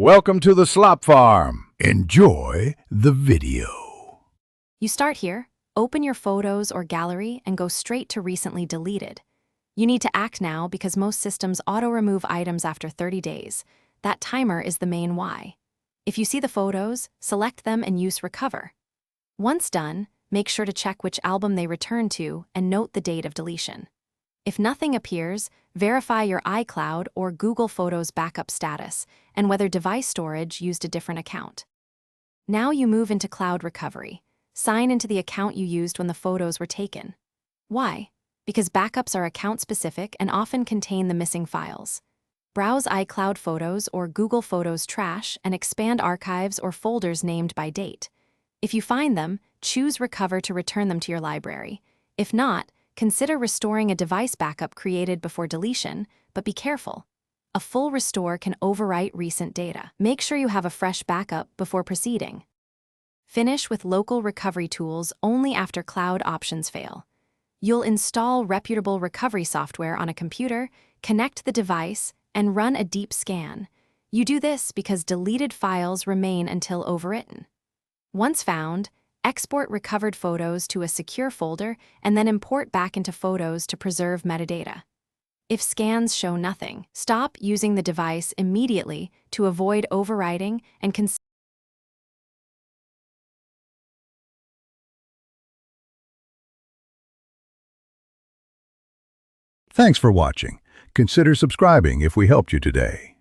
Welcome to the Slop Farm. Enjoy the video. You start here, open your photos or gallery, and go straight to recently deleted. You need to act now because most systems auto-remove items after 30 days. That timer is the main why. If you see the photos, select them and use Recover. Once done, make sure to check which album they return to and note the date of deletion. If nothing appears, verify your iCloud or Google Photos backup status and whether device storage used a different account. Now you move into cloud recovery. Sign into the account you used when the photos were taken. Why? Because backups are account-specific and often contain the missing files. Browse iCloud Photos or Google Photos Trash and expand archives or folders named by date. If you find them, choose Recover to return them to your library. If not, consider restoring a device backup created before deletion, but be careful. A full restore can overwrite recent data. Make sure you have a fresh backup before proceeding. Finish with local recovery tools only after cloud options fail. You'll install reputable recovery software on a computer, connect the device, and run a deep scan. You do this because deleted files remain until overwritten. Once found, export recovered photos to a secure folder and then import back into Photos to preserve metadata. If scans show nothing, stop using the device immediately to avoid overwriting and Thanks for watching. Consider subscribing if we helped you today.